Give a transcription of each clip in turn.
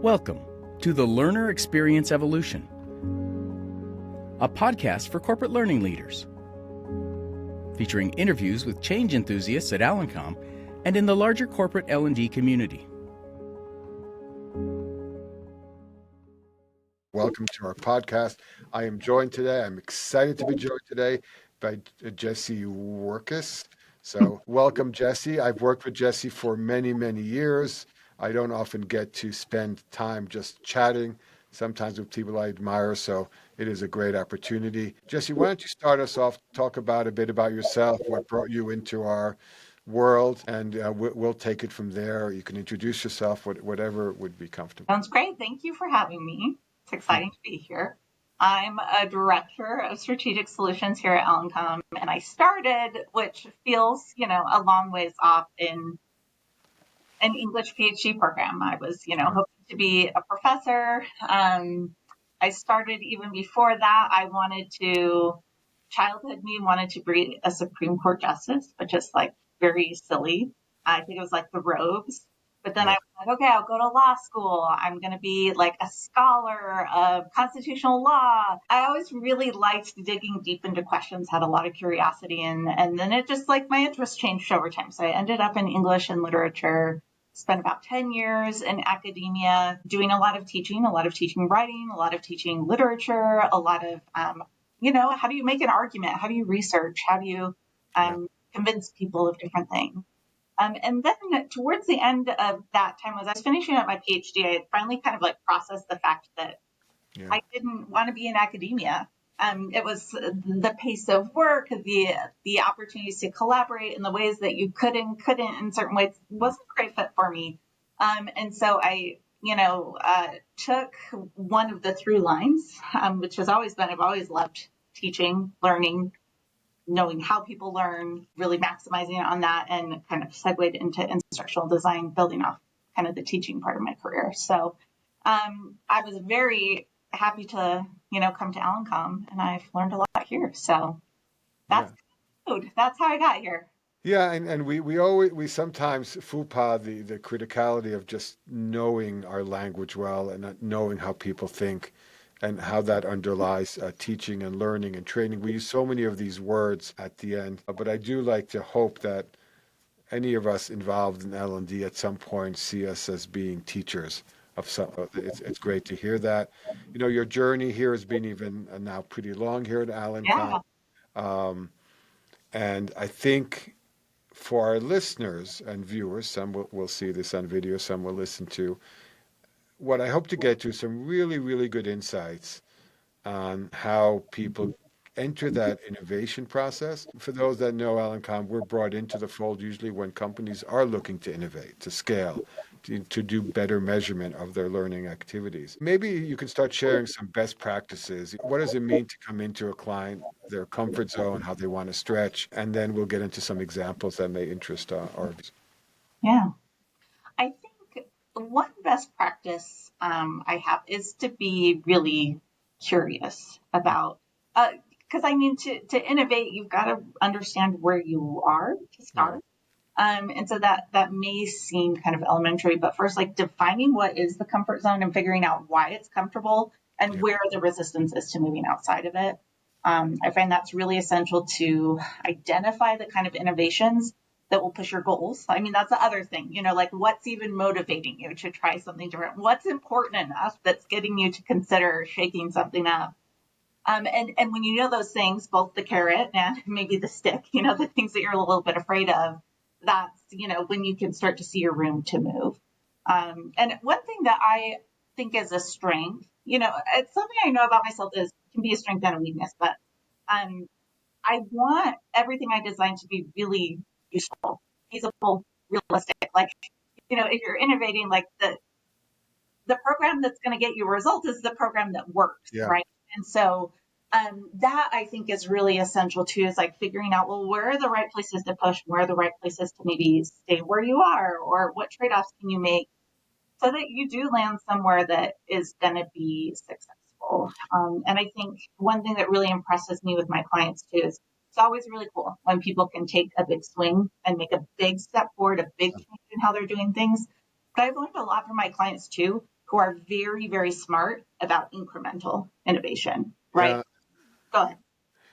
Welcome to the Learner Experience Evolution, a podcast for corporate learning leaders, featuring interviews with change enthusiasts at Alencom and in the larger corporate L&D community. Welcome to our podcast. I'm excited to be joined today by Jessie Wirkus. So welcome, Jessie. I've worked with Jessie for many, many years. I don't often get to spend time just chatting, sometimes with people I admire, so it is a great opportunity. Jessie, why don't you start us off, talk about a bit about yourself, what brought you into our world, and we'll take it from there. You can introduce yourself, whatever would be comfortable. Sounds great. Thank you for having me. It's exciting to be here. I'm a director of strategic solutions here at Alencom, and I started, which feels, a long ways off, in an English PhD program. I was, hoping to be a professor. I started even before that. Childhood me wanted to be a Supreme Court justice, but just very silly. I think it was like the robes. But then I was like, okay, I'll go to law school. I'm going to be a scholar of constitutional law. I always really liked digging deep into questions, had a lot of curiosity, and then it just my interest changed over time. So I ended up in English and literature, spent about 10 years in academia, doing a lot of teaching writing, a lot of teaching literature, a lot of, how do you make an argument? How do you research? How do you convince people of different things? And then towards the end of that time, as I was finishing up my PhD, I had finally kind of processed the fact that I didn't want to be in academia. It was the pace of work, the opportunities to collaborate in the ways that you could and couldn't in certain ways wasn't a great fit for me. And so I, took one of the through lines, which has always been, I've always loved teaching, learning, knowing how people learn, really maximizing it on that, and kind of segued into instructional design, building off kind of the teaching part of my career. So I was very happy to, come to Alencom, and I've learned a lot here. So that's that's how I got here. Yeah, and we sometimes FUPA the criticality of just knowing our language well and not knowing how people think and how that underlies teaching and learning and training. We use so many of these words at the end, but I do like to hope that any of us involved in L&D at some point see us as being teachers of some. It's great to hear that. Your journey here has been even now pretty long here at Alencom. And I think for our listeners and viewers, some will see this on video, some will listen to, what I hope to get to some really, really good insights on how people enter that innovation process. For those that know Alencom, we're brought into the fold usually when companies are looking to innovate, to scale, to do better measurement of their learning activities. Maybe you can start sharing some best practices. What does it mean to come into a client, their comfort zone, how they want to stretch, and then we'll get into some examples that may interest our viewers. Yeah. I think one best practice I have is to be really curious about, because to innovate, you've got to understand where you are to start. And so that may seem kind of elementary, but first, defining what is the comfort zone and figuring out why it's comfortable and where the resistance is to moving outside of it. I find that's really essential to identify the kind of innovations that will push your goals. That's the other thing, what's even motivating you to try something different? What's important enough that's getting you to consider shaking something up? And when you know those things, both the carrot and maybe the stick, the things that you're a little bit afraid of, that's, when you can start to see your room to move. And one thing that I think is a strength, it's something I know about myself is can be a strength and a weakness, but I want everything I design to be really useful, feasible, realistic. If you're innovating, the program that's going to get you a result is the program that works, right? And so that I think is really essential too, is figuring out, well, where are the right places to push? Where are the right places to maybe stay where you are? Or what trade-offs can you make so that you do land somewhere that is going to be successful? And I think one thing that really impresses me with my clients too is it's always really cool when people can take a big swing and make a big step forward, a big change in how they're doing things. But I've learned a lot from my clients too who are very, very smart about incremental innovation, right? Yeah. Go ahead.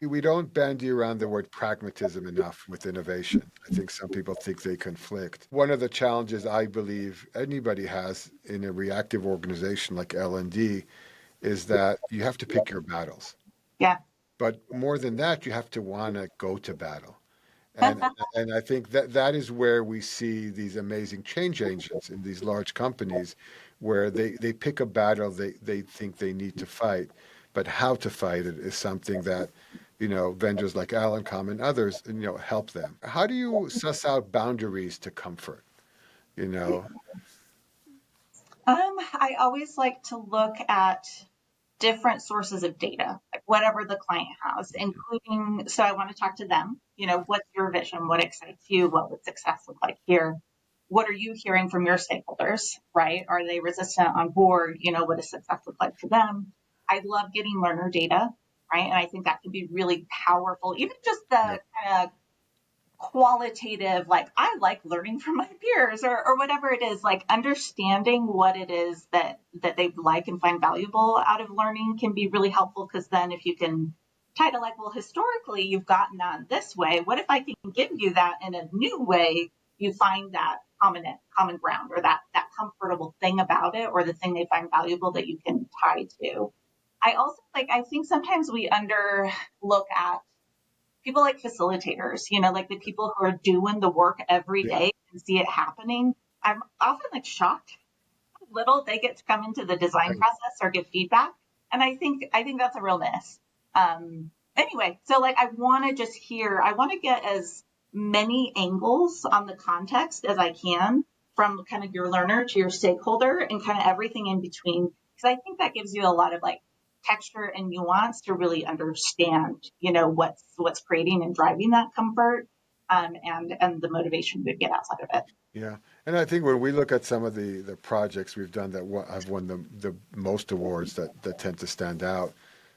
We don't bandy around the word pragmatism enough with innovation. I think some people think they conflict. One of the challenges I believe anybody has in a reactive organization like L&D is that you have to pick your battles. Yeah. But more than that, you have to want to go to battle. And and I think that that is where we see these amazing change agents in these large companies where they pick a battle they think they need to fight, but how to fight it is something that, vendors like Alencom and others, help them. How do you suss out boundaries to comfort? You know, I always like to look at different sources of data, like whatever the client has, including, so I want to talk to them, what's your vision? What excites you? What would success look like here? What are you hearing from your stakeholders, right? Are they resistant on board? What does success look like for them? I love getting learner data, right? And I think that can be really powerful. Even just the yeah, kind of qualitative, like I like learning from my peers or whatever it is, like understanding what it is that they like and find valuable out of learning can be really helpful, because then if you can tie to like, well, historically you've gotten that this way, what if I can give you that in a new way? You find that common ground, or that comfortable thing about it, or the thing they find valuable that you can tie to. I also I think sometimes we underlook at people like facilitators, like the people who are doing the work every yeah, day and see it happening. I'm often shocked how little they get to come into the design right. process or give feedback. And I think that's a real miss. Anyway, so I want to get as many angles on the context as I can, from kind of your learner to your stakeholder and kind of everything in between. Because I think that gives you a lot of texture and nuance to really understand, what's creating and driving that comfort, and the motivation we get outside of it. Yeah, and I think when we look at some of the projects we've done that have won the most awards that tend to stand out,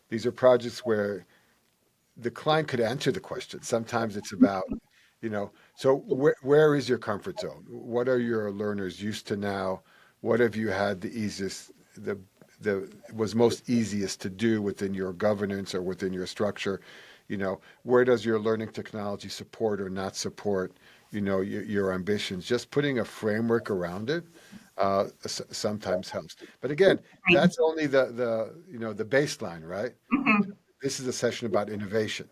these are projects where the client could answer the question. Sometimes it's about, so where is your comfort zone? What are your learners used to now? What have you had the easiest, the was most easiest to do within your governance or within your structure? Where does your learning technology support or not support, your ambitions? Just putting a framework around it sometimes helps. But again, that's only the baseline, right? Mm-hmm. This is a session about innovation.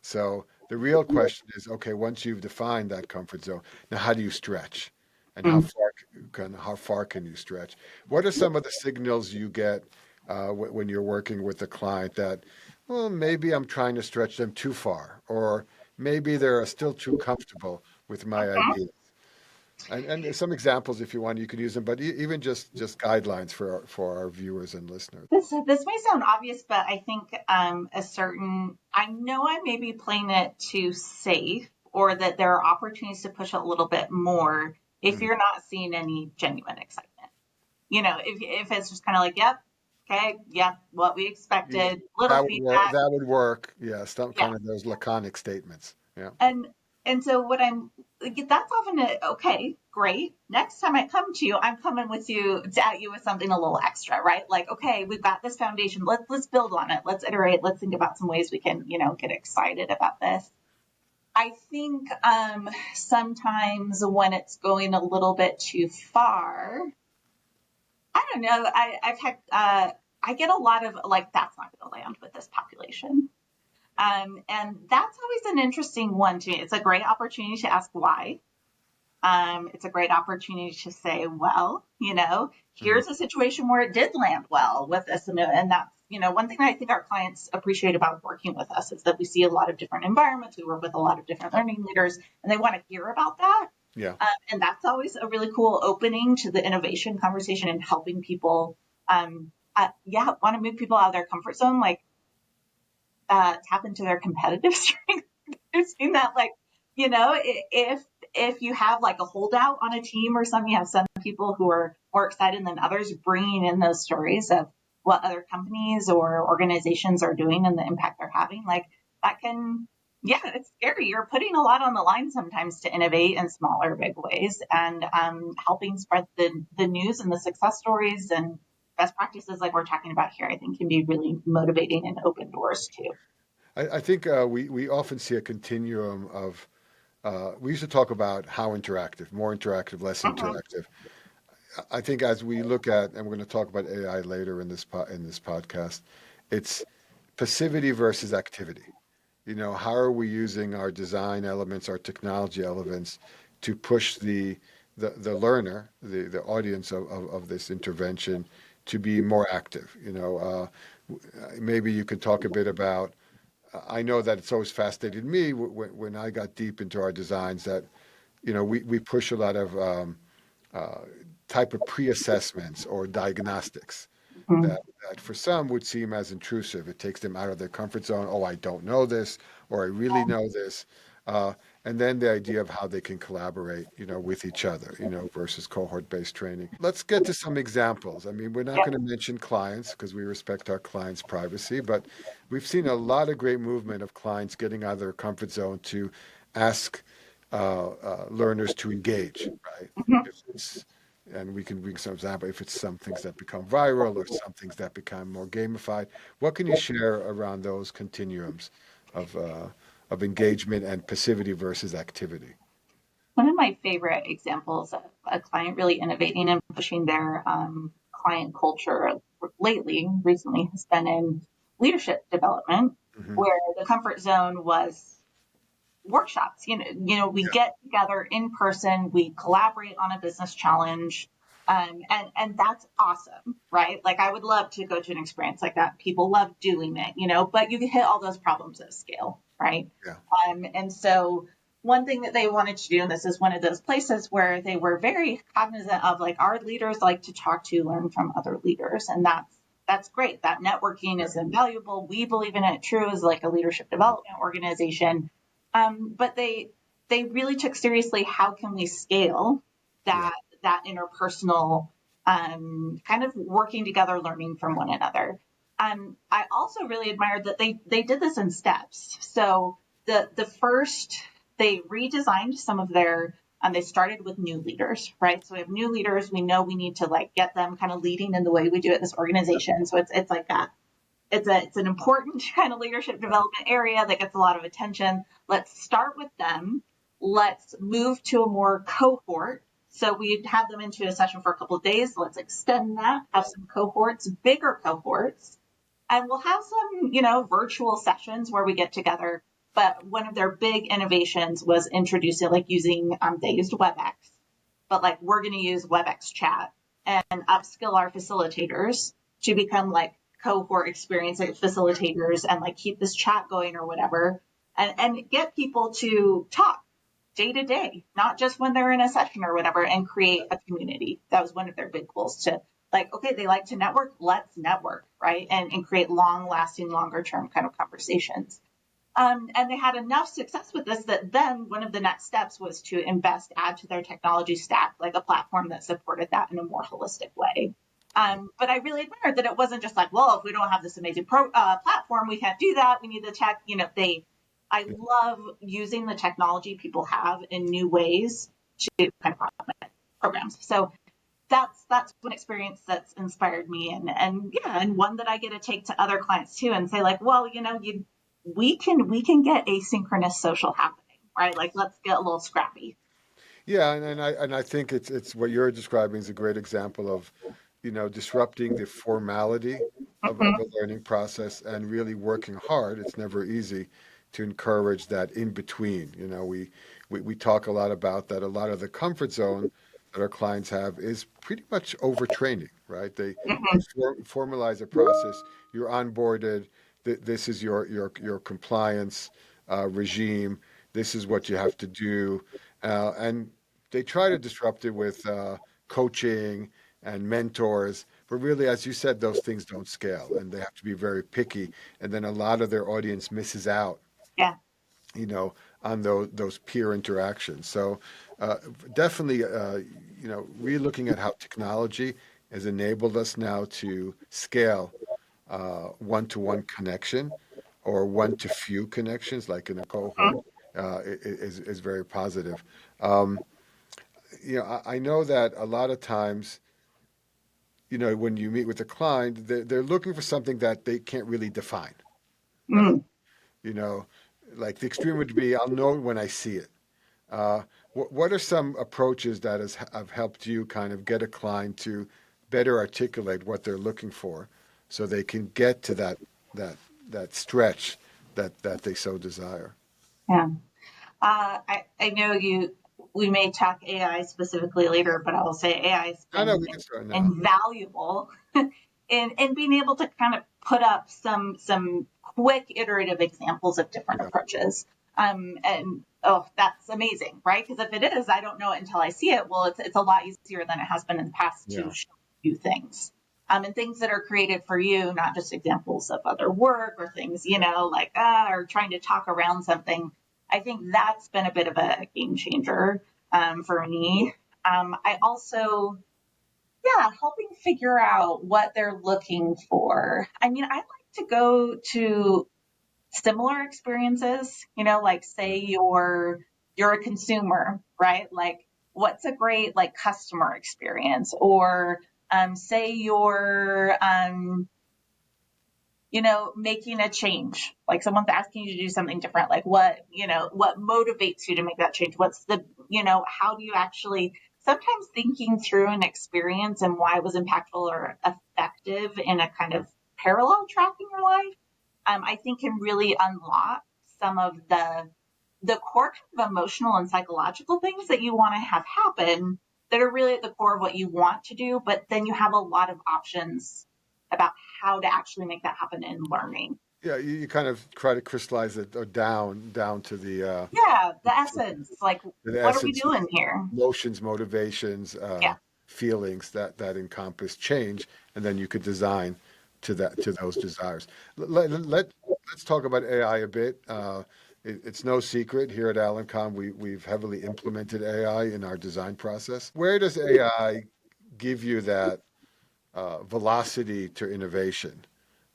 So the real question is, okay, once you've defined that comfort zone, now how do you stretch? And how far can you stretch? What are some of the signals you get when you're working with a client that, well, maybe I'm trying to stretch them too far, or maybe they're still too comfortable with my ideas? And some examples, if you want, you can use them, but even just guidelines for our viewers and listeners. This may sound obvious, but I think I know I may be playing it too safe, or that there are opportunities to push it a little bit more if Mm. you're not seeing any genuine excitement. If it's just kind of like, yep, okay, yep, what we Yeah, expected, little that would work. feedback, That would work. Yeah, some yeah. kind of those laconic statements. Yeah. And so what I'm like, that's often okay, great. Next time I come to you, I'm coming with you to at you with something a little extra, right? Like, okay, we've got this foundation. Let's build on it. Let's iterate. Let's think about some ways we can, get excited about this. I think sometimes when it's going a little bit too far, I don't know. I've had I get a lot of like, that's not going to land with this population. And that's always an interesting one to me. It's a great opportunity to ask why. It's a great opportunity to say, well, Mhm. here's a situation where it did land well with this. And that's, one thing that I think our clients appreciate about working with us is that we see a lot of different environments. We work with a lot of different learning leaders, and they want to hear about that. Yeah. And that's always a really cool opening to the innovation conversation and helping people, want to move people out of their comfort zone, tap into their competitive strength. I've seen that, if you have like a holdout on a team or something, you have some people who are more excited than others, bringing in those stories of what other companies or organizations are doing and the impact they're having. Like that can, Yeah, it's scary. You're putting a lot on the line sometimes to innovate in smaller, big ways, and helping spread the news and the success stories and best practices like we're talking about here. I think can be really motivating and open doors too. I think we often see a continuum of, we used to talk about how interactive, more interactive, less Mhm. interactive. I think as we look at, and we're going to talk about AI later in in this podcast, it's passivity versus activity. How are we using our design elements, our technology elements to push the learner, the audience of this intervention to be more active? Maybe you could talk a bit about, I know that it's always fascinated me when I got deep into our designs that, we push a lot of uh, type of pre-assessments or diagnostics Mhm. that for some would seem as intrusive. It takes them out of their comfort zone. Oh, I don't know this, or I really know this. Uh, and then the idea of how they can collaborate, with each other, versus cohort-based training. Let's get to some examples. I mean, we're not Yep. going to mention clients because we respect our clients' privacy, but we've seen a lot of great movement of clients getting out of their comfort zone to ask learners to engage, right? Mhm. If it's and we can bring some example if it's some things that become viral or some things that become more gamified. What can you share around those continuums of uh, of engagement and passivity versus activity? One of my favorite examples of a client really innovating and pushing their client culture recently, has been in leadership development, Hmm. where the comfort zone was workshops. We Yeah, get together in person, we collaborate on a business challenge, and that's awesome, right? Like I would love to go to an experience like that. People love doing it, but you can hit all those problems at scale, right? yeah, And so one thing that they wanted to do, and this is one of those places where they were very cognizant of like our leaders like to talk to learn from other leaders, and that's great. That networking yeah. is invaluable. We believe in it true as like a leadership Mhm. development organization. But they really took seriously how can we scale Yeah, that that interpersonal kind of working together, learning from one another. I also really admired that they did this in steps. So the first they redesigned some of their they started with new leaders, right? So we have new leaders. We know we need to like get them kind of leading in the way we do at this organization. So it's like that it's an important kind of leadership development area that gets a lot of attention. Let's start with them. Let's move to a more cohort. So we'd have them into a session for a couple of days. Let's extend that, have some cohorts, bigger cohorts, and we'll have some, virtual sessions where we get together. But one of their big innovations was introducing, like using, they used WebEx, but like we're going to use WebEx chat and upskill our facilitators to become like cohort experience facilitators and like keep this chat going or whatever, and get people to talk day to day, not just when they're in a session or whatever, and create a community. That was one of their big goals to like, okay, they like to network, let's network, right? And create long lasting, longer term kind of conversations. And they had enough success with this that then one of the next steps was to add to their technology stack, like a platform that supported that in a more holistic way. But I really admired that it wasn't just like, well, if we don't have this amazing platform, we can't do that. We need the tech. I love using the technology people have in new ways to kind of programs. So that's one experience that's inspired me, and yeah, and one that I get to take to other clients too, and say like, well, we can get asynchronous social happening, right? Like let's get a little scrappy. yeah, and I think it's what you're describing is a great example of, disrupting the formality of a Mhm. learning process and really working hard. It's never easy to encourage that in between. We talk a lot about that. A lot of the comfort zone that our clients have is pretty much overtraining, right? They Mhm. formalize a process. You're onboarded. This is your compliance regime. This is what you have to do, and they try to disrupt it with coaching and mentors. But really, as you said, those things don't scale, and they have to be very picky. And then a lot of their audience misses out, Yeah. you know, on those peer interactions. So uh, definitely, re-looking at how technology has enabled us now to scale one-to-one connection or one to few connections, like in a cohort, is very positive. Um, I know that a lot of times, when you meet with a client, they're looking for something that they can't really define, right? Mm. You know, like the extreme would be, I'll know when I see it. Uh, what are some approaches that have helped you kind of get a client to better articulate what they're looking for, so they can get to that that stretch that they so desire? Yeah. I know we may talk AI specifically later, but I will say AI has No, no, been we can start now. invaluable in being able to kind of put up some quick iterative examples of different Yeah, approaches. And oh, that's amazing, right? Because if it is, I don't know it until I see it. Well, it's a lot easier than it has been in the past to yeah, show you things. And things that are created for you, not just examples of other work or things, like or trying to talk around something. I think that's been a bit of a game changer for me. I also, yeah, helping figure out what they're looking for. I mean, I like to go to similar experiences, like say you're a consumer, right? Like what's a great like customer experience, or say you're making a change, like someone's asking you to do something different, like what motivates you to make that change? What's the, how do you actually, sometimes thinking through an experience and why it was impactful or effective in a kind of parallel track in your life, I think can really unlock some of the core kind of emotional and psychological things that you want to have happen that are really at the core of what you want to do, but then you have a lot of options about how to actually make that happen in learning. yeah. You kind of try to crystallize it down to Yeah, the essence, like the what are we essence of doing here? emotions, motivations, Yeah. feelings that encompass change, and then you could design to those desires. Let's talk about AI a bit. It's no secret here at Alencom, we've heavily implemented AI in our design process. Where does AI give you that velocity to innovation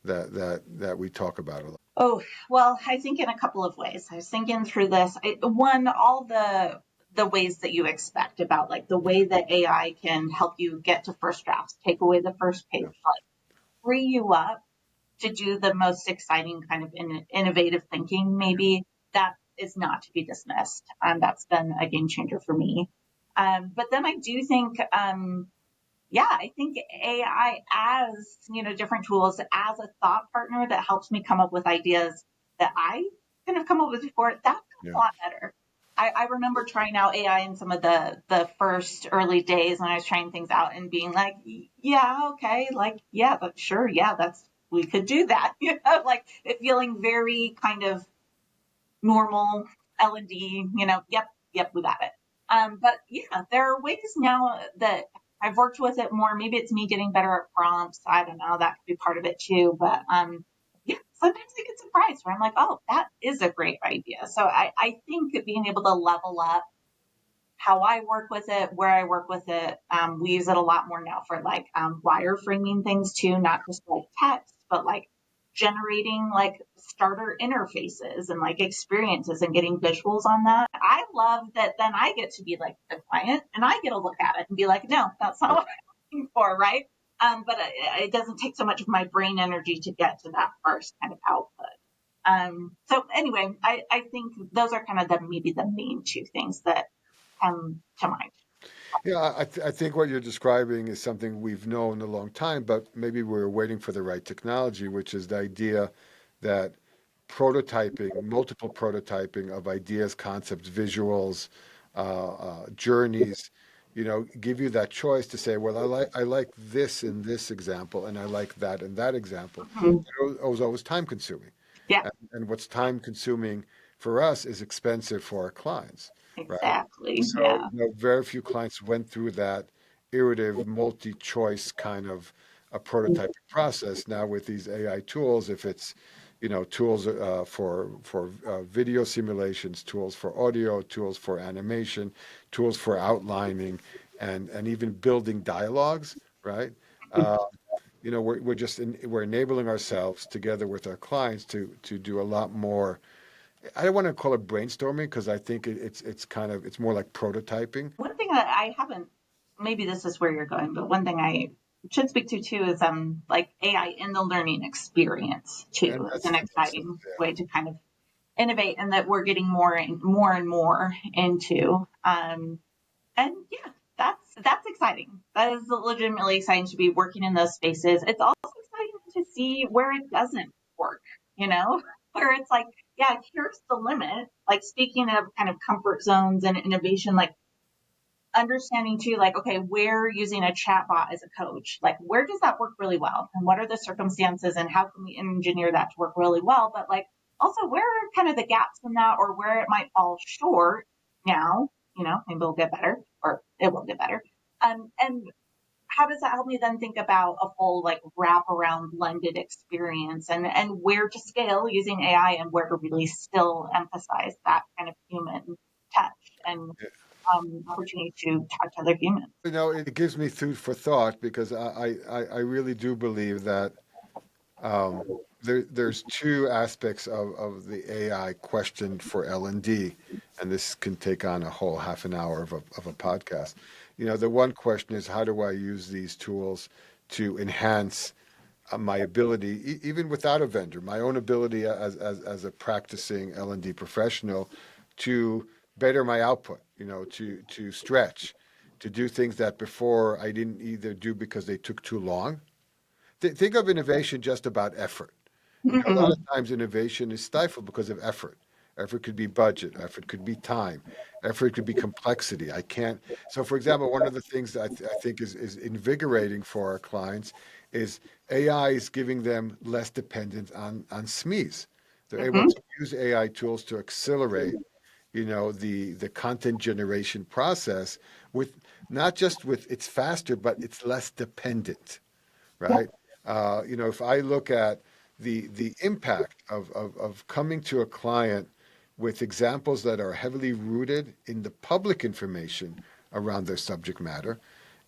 that we talk about a lot? Oh, well, I think in a couple of ways. I was thinking through this. One, all the ways that you expect about like the way that AI can help you get to first drafts, take away the first page, Yeah, like free you up to do the most exciting kind of innovative thinking, maybe that is not to be dismissed. That's been a game changer for me. But then I do think, yeah, I think AI as, different tools as a thought partner that helps me come up with ideas that I couldn't have come up with before, that's a yeah, lot better. I remember trying out AI in some of the first early days when I was trying things out and being like, yeah, okay, like, yeah, but sure, yeah, we could do that, like it feeling very kind of normal L&D, yep, we got it. But yeah, there are ways now that I've worked with it more. Maybe it's me getting better at prompts. I don't know. That could be part of it too. But yeah, sometimes I get surprised where I'm like, oh, that is a great idea. So I think being able to level up how I work with it, where I work with it. We use it a lot more now for like wireframing things too, not just like text, but like generating like starter interfaces and like experiences and getting visuals on that. I love that then I get to be like the client and I get to look at it and be like, no, that's not yeah. what I'm looking for, right? But it doesn't take so much of my brain energy to get to that first kind of output. So anyway, I think those are kind of maybe the main two things that to mind. Yeah, I think what you're describing is something we've known a long time, but maybe we're waiting for the right technology, which is the idea that prototyping, multiple prototyping of ideas, concepts, visuals, journeys, give you that choice to say, well, I like this in this example, and I like that in that example. Mhm. It was always time consuming, Yeah, and what's time consuming for us is expensive for our clients, right? exactly. So, Yeah. very few clients went through that iterative, multi-choice kind of a prototyping process. Now with these AI tools, if it's, tools for video simulations, tools for audio, tools for animation, tools for outlining, and even building dialogues, right? Uh, we're enabling ourselves together with our clients to do a lot more. I don't want to call it brainstorming because I think it's more like prototyping. One thing that I haven't, maybe this is where you're going, but one thing I should speak to too is like AI in the learning experience And too. It's an exciting way to kind of innovate, and that we're getting more and more into. And yeah, that's exciting. That is legitimately exciting to be working in those spaces. It's also exciting to see where it doesn't work, where it's like, yeah, here's the limit. Like, speaking of kind of comfort zones and innovation, like understanding too, like, okay, where using a chatbot as a coach, like where does that work really well? And what are the circumstances and how can we engineer that to work really well? But like also, where are kind of the gaps in that, or where it might fall short now, maybe it'll get better, or it will get better. And how does that help me then think about a full like wraparound blended experience, and where to scale using AI and where to really still emphasize that kind of human touch and opportunity to talk to other humans. It gives me food for thought because I really do believe that there's two aspects of the AI question for L&D, and this can take on a whole half an hour of a podcast. The one question is, how do I use these tools to enhance my ability, even without a vendor, my own ability as a practicing L&D professional to better my output, to stretch, to do things that before I didn't either do because they took too long. Think of innovation just about effort. A lot of Mm-hmm. times innovation is stifled because of effort. Effort could be budget, effort could be time, effort could be complexity. I can't. So, for example, one of the things that I think is invigorating for our clients is AI is giving them less dependence on SMEs. They're able Mm-hmm. to use AI tools to accelerate, the content generation process with not just with it's faster, but it's less dependent, Yep. right? If I look at the impact of coming to a client with examples that are heavily rooted in the public information around their subject matter,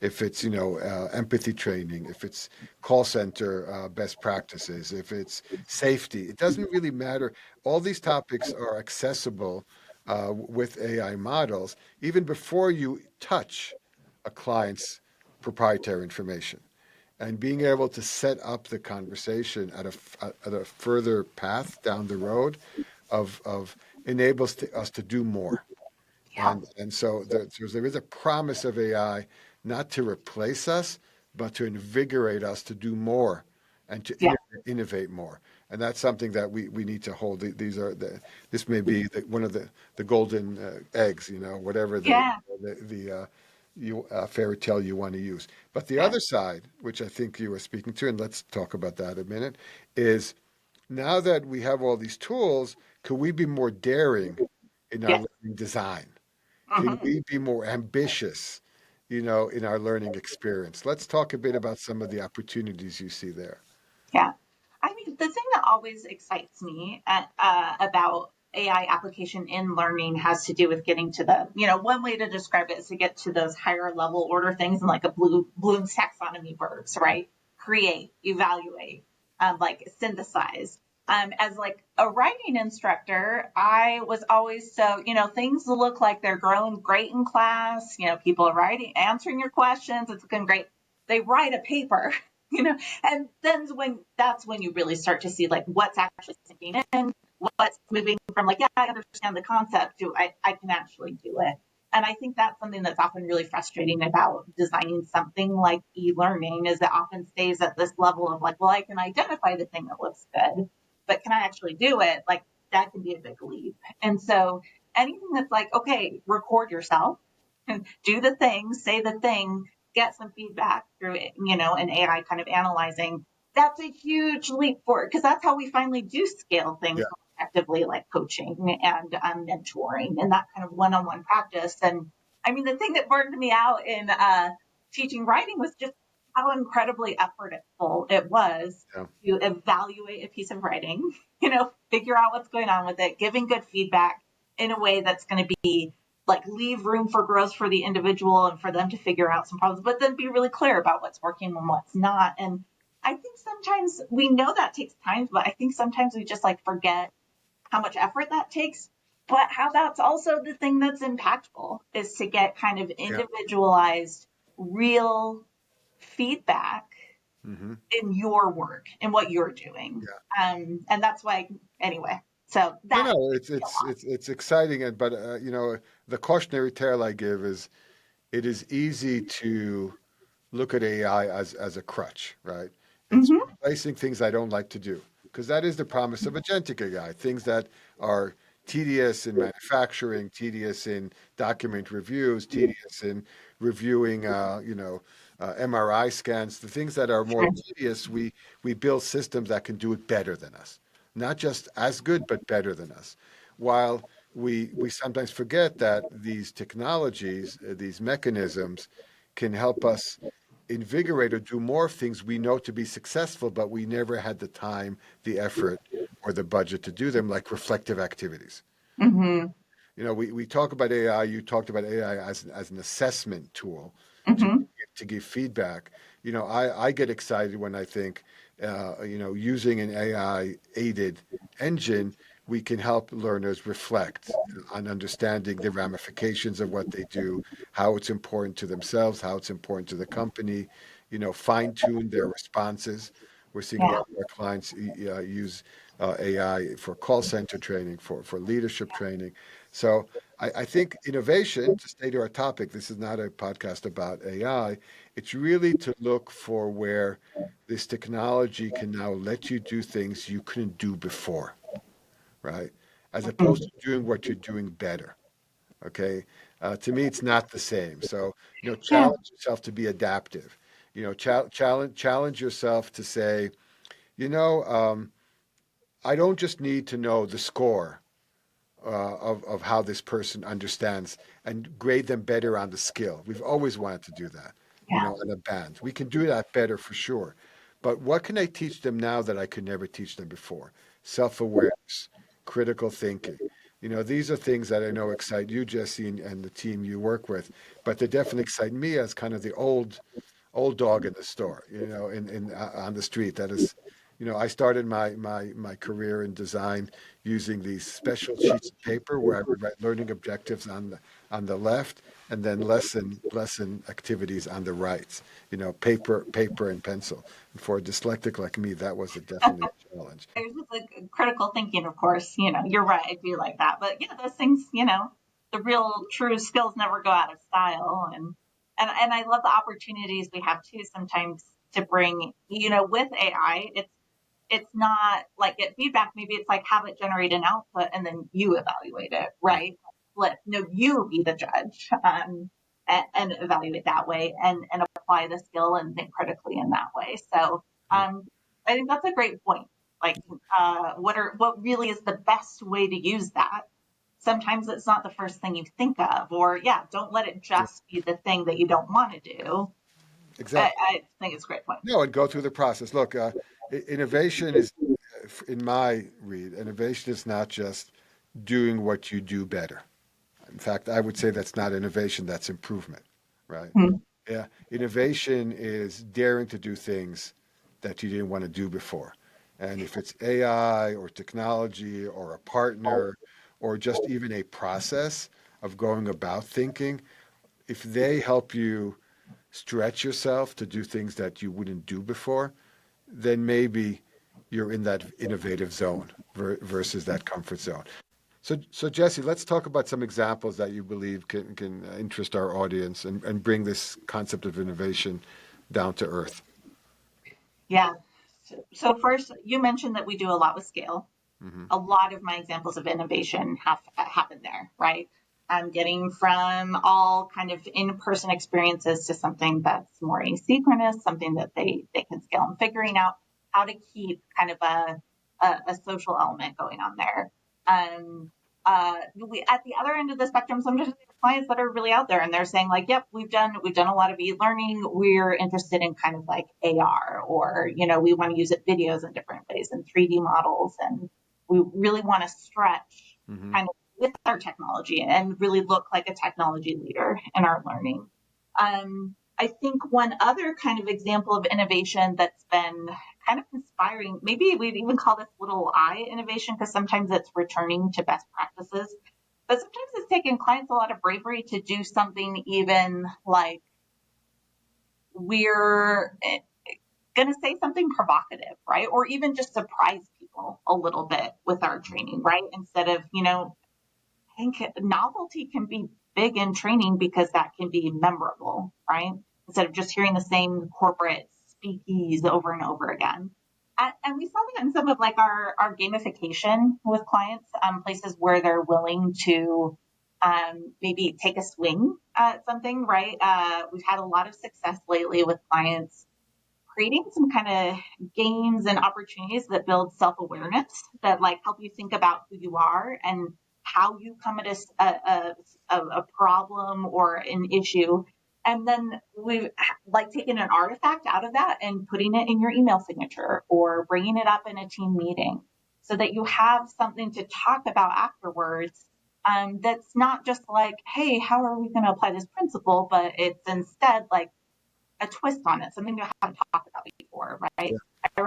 if it's empathy training, if it's call center best practices, if it's safety, it doesn't really matter. All these topics are accessible with AI models even before you touch a client's proprietary information, and being able to set up the conversation at a further path down the road of enables us to do more. Yeah. And so there is a promise of AI not to replace us, but to invigorate us to do more and to Yeah. innovate more. And that's something that we need to hold. This may be one of the golden eggs, whatever Yeah. the fairy tale you want to use. But the Yeah. other side, which I think you were speaking to, and let's talk about that a minute, is now that we have all these tools, could we be more daring in our Yeah. learning design? Can Mm-hmm. we be more ambitious, in our learning experience? Let's talk a bit about some of the opportunities you see there. Yeah. I mean, the thing that always excites me about AI application in learning has to do with getting to one way to describe it is to get to those higher level order things in like a Bloom's taxonomy verbs, right? Create, evaluate, like synthesize. As like a writing instructor, I was always so, things look like they're growing great in class. People are writing, answering your questions. It's looking great. They write a paper, you know, and then that's when you really start to see like what's actually sinking in, what's moving from like, yeah, I understand the concept to I can actually do it. And I think that's something that's often really frustrating about designing something like e-learning is it often stays at this level of like, well, I can identify the thing that looks good, but can I actually do it? Like that can be a big leap. And so anything that's like, okay, record yourself, do the thing, say the thing, get some feedback through it, an AI kind of analyzing. That's a huge leap forward because that's how we finally do scale things Yeah. more effectively, like coaching and mentoring and that kind of one-on-one practice. And I mean, the thing that burned me out in teaching writing was just how incredibly effortful it was Yeah. to evaluate a piece of writing, figure out what's going on with it, giving good feedback in a way that's going to be like leave room for growth for the individual and for them to figure out some problems, but then be really clear about what's working and what's not. And I think sometimes we know that takes time, but I think sometimes we just like forget how much effort that takes, but how that's also the thing that's impactful is to get kind of Yeah. individualized, real feedback Hmm. in your work and what you're doing. And that's why, anyway, so No, that no, excites me a lot. it's exciting, and but the cautionary tale I give is it is easy to look at AI as a crutch, right? It's Mm-hmm. replacing things I don't like to do because that is the promise of agentic AI. Things that are tedious in manufacturing, tedious in document reviews, tedious in reviewing, MRI scans. The things that are more Sure. tedious, we build systems that can do it better than us, not just as good but better than us. While we sometimes forget that these technologies, these mechanisms, can help us invigorate or do more things we know to be successful, but we never had the time, the effort, or the budget to do them, like reflective activities. Mm-hmm. We talk about AI. You talked about AI as an assessment tool to Mm-hmm. to give feedback. I get excited when I think, using an AI aided engine, we can help learners reflect on understanding the ramifications of what they do, how it's important to themselves, how it's important to the company, fine tune their responses. We're seeing a Yeah. lot of our clients use AI for call center training, for leadership training. So I think innovation, to stay to our topic, this is not a podcast about AI. It's really to look for where this technology can now let you do things you couldn't do before, right? As opposed Mm-hmm. to doing what you're doing better. Okay. To me, it's not the same. So, Yeah. challenge yourself to be adaptive. Challenge yourself to say, you know, um, I don't just need to know the score of how this person understands and grade them better on the skill. We've always wanted to do that, Yeah. in a band. We can do that better for sure. But what can I teach them now that I could never teach them before? Self-awareness, critical thinking. These are things that I know excite you, Jesse, and the team you work with, but they definitely excite me as kind of the old dog in the store, in on the street. That is, I started my career in design using these special sheets of paper where I would write learning objectives on the left and then lesson activities on the right. Paper and pencil. And for a dyslexic like me, that was definitely a challenge. There's just like critical thinking, of course, you're right. I do like that. But yeah, those things, the real true skills never go out of style. And I love the opportunities we have too sometimes to bring, with AI, it's not like get feedback. Maybe it's like have it generate an output and then you evaluate it, Right. right? You be the judge, and evaluate that way and apply the skill and think critically in that way. So, Yeah. I think that's a great point. Like, what really is the best way to use that? Sometimes it's not the first thing you think of, or yeah, don't let it Yeah. just be the thing that you don't want to do. Exactly. I think it's a great point. No, and go through the process. Look, innovation is, in my read, innovation is not just doing what you do better. In fact, I would say that's not innovation, that's improvement, right? Hmm. Yeah. Innovation is daring to do things that you didn't want to do before. And if it's AI or technology or a partner or just even a process of going about thinking, if they help you stretch yourself to do things that you wouldn't do before, then maybe you're in that innovative zone versus that comfort zone. So Jesse, let's talk about some examples that you believe can interest our audience and bring this concept of innovation down to earth. Yeah. So first, you mentioned that we do a lot with scale. Hmm. A lot of my examples of innovation have happened there, right? I'm getting from all kind of in-person experiences to something that's more asynchronous, something that they can scale, and figuring out how to keep kind of a social element going on there. Um, we at the other end of the spectrum, sometimes we have clients that are really out there and they're saying like, "Yep, we've done a lot of e-learning. We're interested in kind of like AR, or we want to use it videos in different ways and 3D models, and we really want to stretch Hmm. kind of with our technology and really look like a technology leader in our learning." I think one other kind of example of innovation that's been kind of inspiring, maybe we'd even call this little I innovation, because sometimes it's returning to best practices, but sometimes it's taking clients a lot of bravery to do something even like we're going to say something provocative, right? Or even just surprise people a little bit with our training, right? Instead of, I think novelty can be big in training because that can be memorable, right? Instead of just hearing the same corporate speakees over and over again. And we saw that in some of like our gamification with clients, places where they're willing to maybe take a swing at something, right? We've had a lot of success lately with clients creating some kind of games and opportunities that build self-awareness, that like help you think about who you are and how you come at a problem or an issue. And then we've like taken an artifact out of that and putting it in your email signature or bringing it up in a team meeting so that you have something to talk about afterwards. That's not just like, hey, how are we going to apply this principle? But it's instead like a twist on it, something you haven't talked about before, right? Yeah.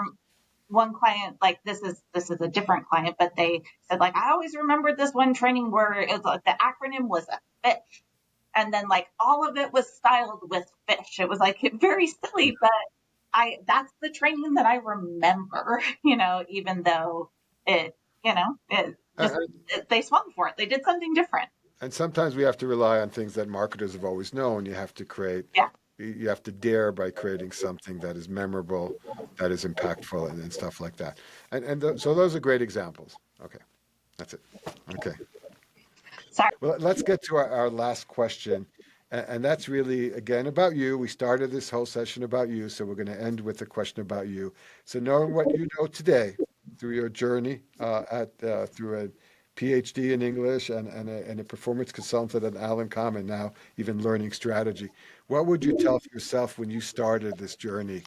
One client, like this is a different client, but they said like, I always remembered this one training where it was like the acronym was a fish. And then like all of it was styled with fish. It was like very silly, but that's the training that I remember, even though they swung for it. They did something different. And sometimes we have to rely on things that marketers have always known. You have to create, you have to dare by creating something that is memorable, that is impactful, and stuff like that. So those are great examples. Okay, that's it. Okay. Sorry. Well, let's get to our last question. And that's really, again, about you. We started this whole session about you, so we're going to end with a question about you. So knowing what you know today through your journey through a PhD in English and a performance consultant at Alencom, and now even learning strategy, what would you tell yourself when you started this journey,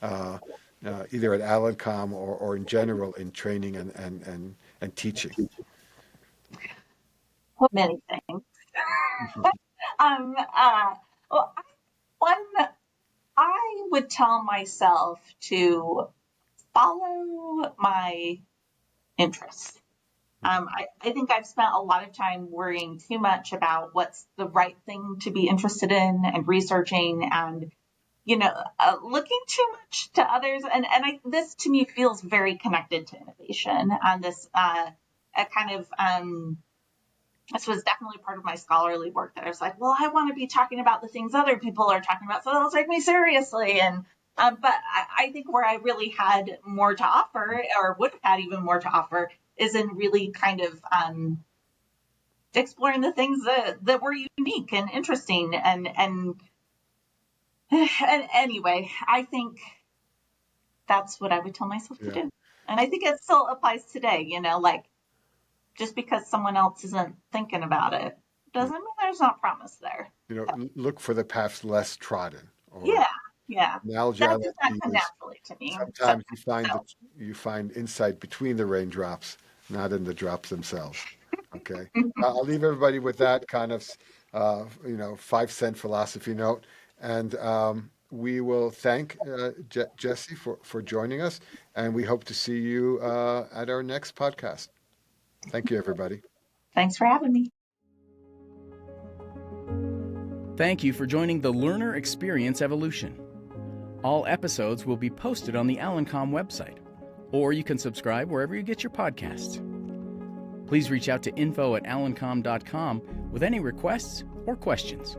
either at Alencom or in general in training and teaching? Many things. I would tell myself to follow my interests. I think I've spent a lot of time worrying too much about what's the right thing to be interested in and researching and, looking too much to others. And this to me feels very connected to innovation and this this was definitely part of my scholarly work that I was like, well, I want to be talking about the things other people are talking about, so they'll take me seriously. And but I think where I really had more to offer, or would have had even more to offer, is in really kind of exploring the things that were unique and interesting. And anyway, I think that's what I would tell myself to do. And I think it still applies today, like, just because someone else isn't thinking about it doesn't mean there's not promise there. Look for the paths less trodden. Yeah. Analogy That does not come naturally to me. Sometimes you find insight between the raindrops, not in the drops themselves. Okay. I'll leave everybody with that kind of 5-cent philosophy note, and we will thank Jessie for joining us, and we hope to see you at our next podcast. Thank you, everybody. Thanks for having me. Thank you for joining the Learner Experience Evolution. All episodes will be posted on the Alencom website, or you can subscribe wherever you get your podcasts. Please reach out to info@alencom.com with any requests or questions.